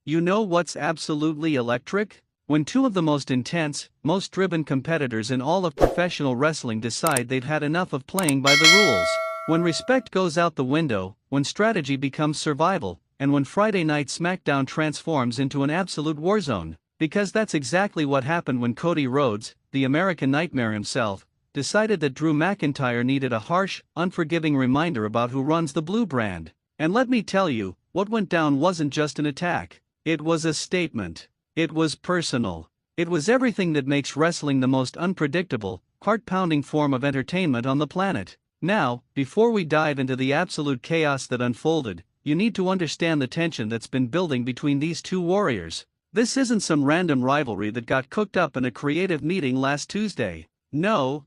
You know what's absolutely electric? When two of the most intense, most driven competitors in all of professional wrestling decide they've had enough of playing by the rules. When respect goes out the window, when strategy becomes survival, and when Friday Night SmackDown transforms into an absolute warzone. Because that's exactly what happened when Cody Rhodes, the American Nightmare himself, decided that Drew McIntyre needed a harsh, unforgiving reminder about who runs the blue brand. And let me tell you, what went down wasn't just an attack. It was a statement. It was personal. It was everything that makes wrestling the most unpredictable, heart-pounding form of entertainment on the planet. Now, before we dive into the absolute chaos that unfolded, you need to understand the tension that's been building between these two warriors. This isn't some random rivalry that got cooked up in a creative meeting last Tuesday. No.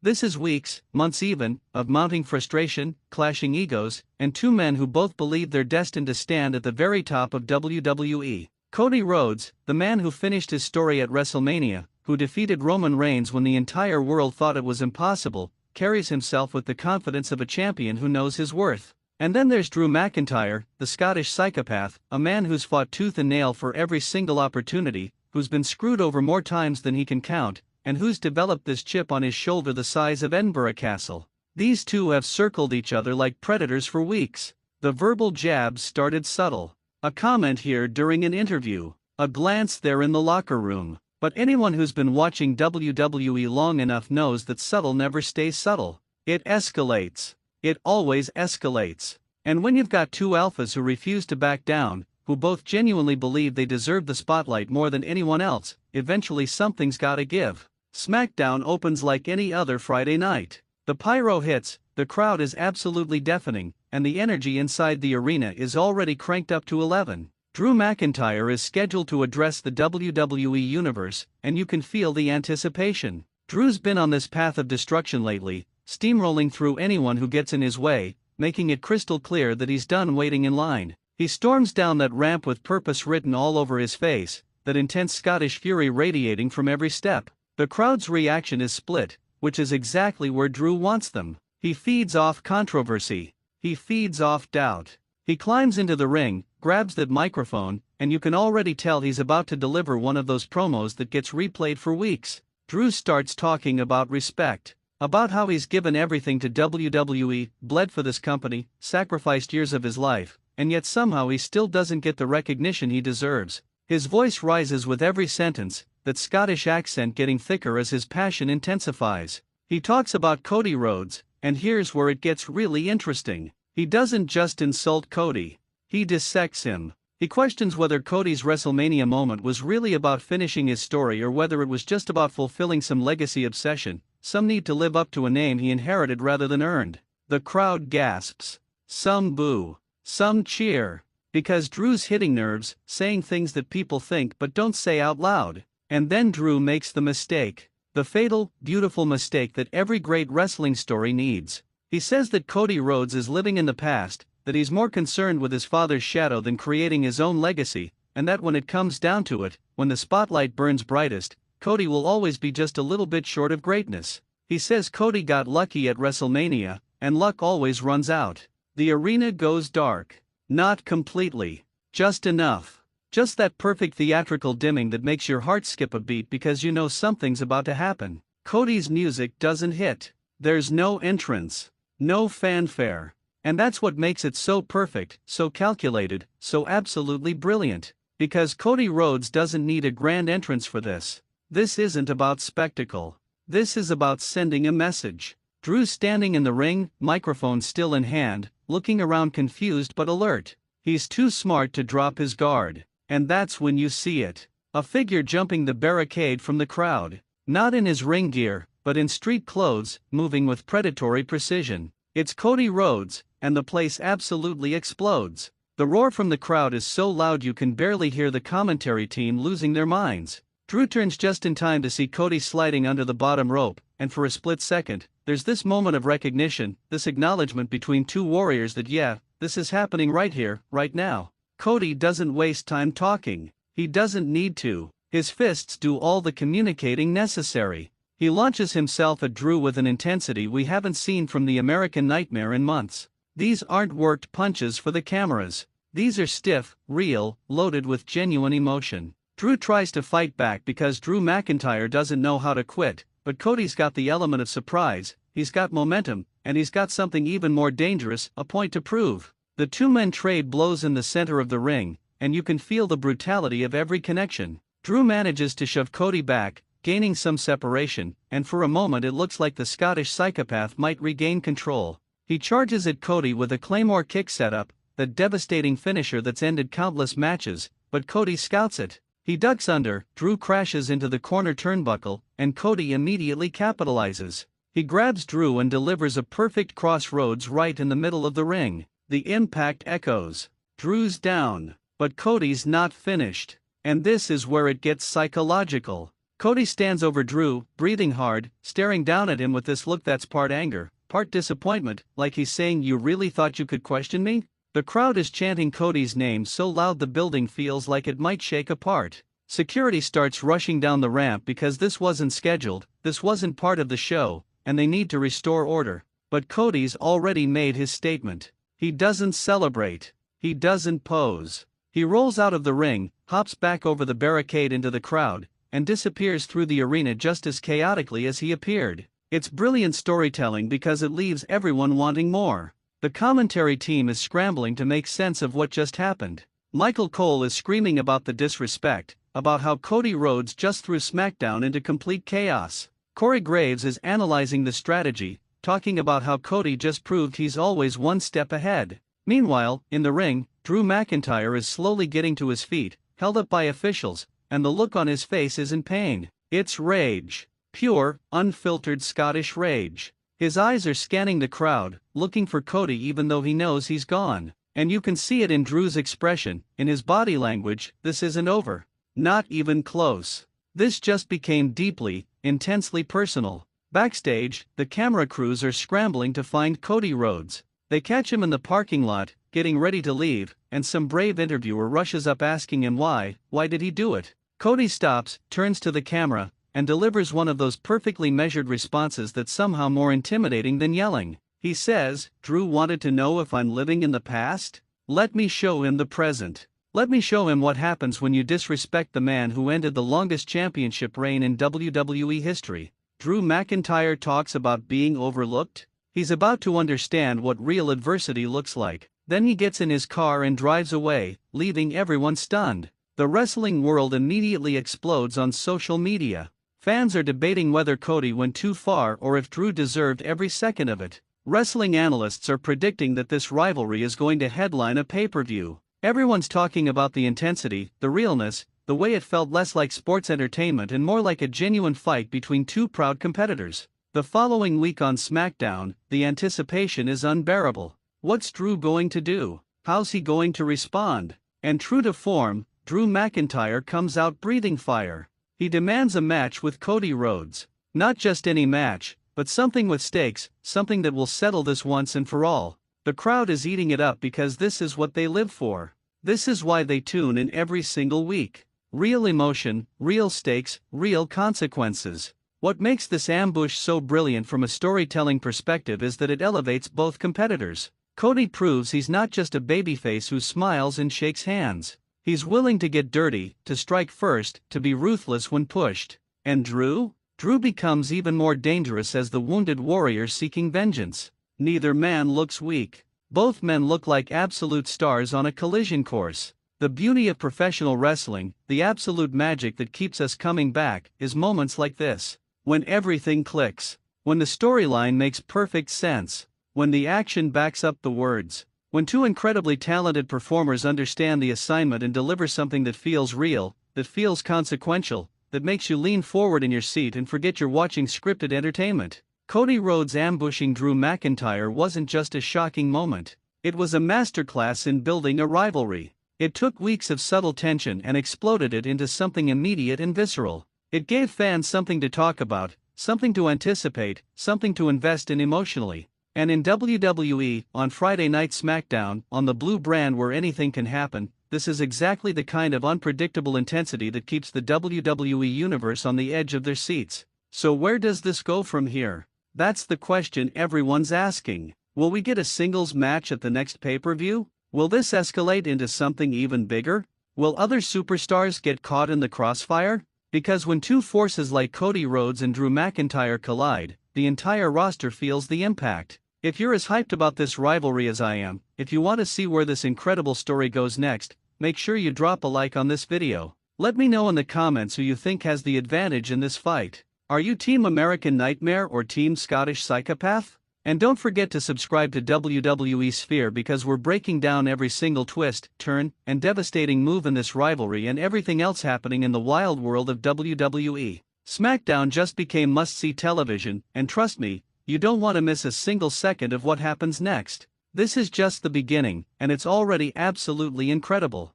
This is weeks, months even, of mounting frustration, clashing egos, and two men who both believe they're destined to stand at the very top of WWE. Cody Rhodes, the man who finished his story at WrestleMania, who defeated Roman Reigns when the entire world thought it was impossible, carries himself with the confidence of a champion who knows his worth. And then there's Drew McIntyre, the Scottish psychopath, a man who's fought tooth and nail for every single opportunity, who's been screwed over more times than he can count, and who's developed this chip on his shoulder the size of Edinburgh Castle. These two have circled each other like predators for weeks. The verbal jabs started subtle. A comment here during an interview, a glance there in the locker room. But anyone who's been watching WWE long enough knows that subtle never stays subtle. It escalates. It always escalates. And when you've got two alphas who refuse to back down, who both genuinely believe they deserve the spotlight more than anyone else, eventually something's gotta give. SmackDown opens like any other Friday night. The pyro hits, the crowd is absolutely deafening, and the energy inside the arena is already cranked up to 11. Drew McIntyre is scheduled to address the WWE Universe, and you can feel the anticipation. Drew's been on this path of destruction lately, steamrolling through anyone who gets in his way, making it crystal clear that he's done waiting in line. He storms down that ramp with purpose written all over his face, that intense Scottish fury radiating from every step. The crowd's reaction is split, which is exactly where Drew wants them. He feeds off controversy. He feeds off doubt. He climbs into the ring, grabs that microphone, and you can already tell he's about to deliver one of those promos that gets replayed for weeks. Drew starts talking about respect, about how he's given everything to WWE, bled for this company, sacrificed years of his life, and yet somehow he still doesn't get the recognition he deserves. His voice rises with every sentence, that Scottish accent getting thicker as his passion intensifies. He talks about Cody Rhodes, and here's where it gets really interesting. He doesn't just insult Cody. He dissects him. He questions whether Cody's WrestleMania moment was really about finishing his story or whether it was just about fulfilling some legacy obsession, some need to live up to a name he inherited rather than earned. The crowd gasps. Some boo. Some cheer. Because Drew's hitting nerves, saying things that people think but don't say out loud. And then Drew makes the mistake. The fatal, beautiful mistake that every great wrestling story needs. He says that Cody Rhodes is living in the past, that he's more concerned with his father's shadow than creating his own legacy, and that when it comes down to it, when the spotlight burns brightest, Cody will always be just a little bit short of greatness. He says Cody got lucky at WrestleMania, and luck always runs out. The arena goes dark. Not completely. Just enough. Just that perfect theatrical dimming that makes your heart skip a beat because you know something's about to happen. Cody's music doesn't hit. There's no entrance. No fanfare. And that's what makes it so perfect, so calculated, so absolutely brilliant. Because Cody Rhodes doesn't need a grand entrance for this. This isn't about spectacle. This is about sending a message. Drew's standing in the ring, microphone still in hand, looking around confused but alert. He's too smart to drop his guard. And that's when you see it. A figure jumping the barricade from the crowd. Not in his ring gear, but in street clothes, moving with predatory precision. It's Cody Rhodes, and the place absolutely explodes. The roar from the crowd is so loud you can barely hear the commentary team losing their minds. Drew turns just in time to see Cody sliding under the bottom rope, and for a split second, there's this moment of recognition, this acknowledgement between two warriors that yeah, this is happening right here, right now. Cody doesn't waste time talking. He doesn't need to. His fists do all the communicating necessary. He launches himself at Drew with an intensity we haven't seen from the American Nightmare in months. These aren't worked punches for the cameras. These are stiff, real, loaded with genuine emotion. Drew tries to fight back because Drew McIntyre doesn't know how to quit, but Cody's got the element of surprise, he's got momentum, and he's got something even more dangerous, a point to prove. The two men trade blows in the center of the ring, and you can feel the brutality of every connection. Drew manages to shove Cody back, gaining some separation, and for a moment it looks like the Scottish psychopath might regain control. He charges at Cody with a Claymore kick setup, the devastating finisher that's ended countless matches, but Cody scouts it. He ducks under, Drew crashes into the corner turnbuckle, and Cody immediately capitalizes. He grabs Drew and delivers a perfect crossroads right in the middle of the ring. The impact echoes. Drew's down, but Cody's not finished. And this is where it gets psychological. Cody stands over Drew, breathing hard, staring down at him with this look that's part anger, part disappointment, like he's saying, "You really thought you could question me?" The crowd is chanting Cody's name so loud the building feels like it might shake apart. Security starts rushing down the ramp because this wasn't scheduled, this wasn't part of the show, and they need to restore order. But Cody's already made his statement. He doesn't celebrate. He doesn't pose. He rolls out of the ring, hops back over the barricade into the crowd, and disappears through the arena just as chaotically as he appeared. It's brilliant storytelling because it leaves everyone wanting more. The commentary team is scrambling to make sense of what just happened. Michael Cole is screaming about the disrespect, about how Cody Rhodes just threw SmackDown into complete chaos. Corey Graves is analyzing the strategy, talking about how Cody just proved he's always one step ahead. Meanwhile, in the ring, Drew McIntyre is slowly getting to his feet, held up by officials, and the look on his face isn't pain, it's rage. Pure, unfiltered Scottish rage. His eyes are scanning the crowd, looking for Cody even though he knows he's gone. And you can see it in Drew's expression, in his body language. This isn't over. Not even close. This just became deeply, intensely personal. Backstage, the camera crews are scrambling to find Cody Rhodes. They catch him in the parking lot, getting ready to leave, and some brave interviewer rushes up asking him why did he do it? Cody stops, turns to the camera, and delivers one of those perfectly measured responses that's somehow more intimidating than yelling. He says, "Drew wanted to know if I'm living in the past? Let me show him the present. Let me show him what happens when you disrespect the man who ended the longest championship reign in WWE history." Drew McIntyre talks about being overlooked. He's about to understand what real adversity looks like. Then he gets in his car and drives away, leaving everyone stunned. The wrestling world immediately explodes on social media. Fans are debating whether Cody went too far or if Drew deserved every second of it. Wrestling analysts are predicting that this rivalry is going to headline a pay-per-view. Everyone's talking about the intensity, the realness, the way it felt less like sports entertainment and more like a genuine fight between two proud competitors. The following week on SmackDown, the anticipation is unbearable. What's Drew going to do? How's he going to respond? And true to form, Drew McIntyre comes out breathing fire. He demands a match with Cody Rhodes. Not just any match, but something with stakes, something that will settle this once and for all. The crowd is eating it up because this is what they live for. This is why they tune in every single week. Real emotion, real stakes, real consequences. What makes this ambush so brilliant from a storytelling perspective is that it elevates both competitors. Cody proves he's not just a babyface who smiles and shakes hands. He's willing to get dirty, to strike first, to be ruthless when pushed. And Drew? Drew becomes even more dangerous as the wounded warrior seeking vengeance. Neither man looks weak. Both men look like absolute stars on a collision course. The beauty of professional wrestling, the absolute magic that keeps us coming back, is moments like this. When everything clicks. When the storyline makes perfect sense. When the action backs up the words. When two incredibly talented performers understand the assignment and deliver something that feels real, that feels consequential, that makes you lean forward in your seat and forget you're watching scripted entertainment. Cody Rhodes ambushing Drew McIntyre wasn't just a shocking moment. It was a masterclass in building a rivalry. It took weeks of subtle tension and exploded it into something immediate and visceral. It gave fans something to talk about, something to anticipate, something to invest in emotionally. And in WWE, on Friday Night SmackDown, on the blue brand where anything can happen, this is exactly the kind of unpredictable intensity that keeps the WWE Universe on the edge of their seats. So where does this go from here? That's the question everyone's asking. Will we get a singles match at the next pay-per-view? Will this escalate into something even bigger? Will other superstars get caught in the crossfire? Because when two forces like Cody Rhodes and Drew McIntyre collide, the entire roster feels the impact. If you're as hyped about this rivalry as I am, if you want to see where this incredible story goes next, make sure you drop a like on this video. Let me know in the comments who you think has the advantage in this fight. Are you Team American Nightmare or Team Scottish Psychopath? And don't forget to subscribe to WWE Sphere because we're breaking down every single twist, turn, and devastating move in this rivalry and everything else happening in the wild world of WWE. SmackDown just became must-see television, and trust me, you don't want to miss a single second of what happens next. This is just the beginning, and it's already absolutely incredible.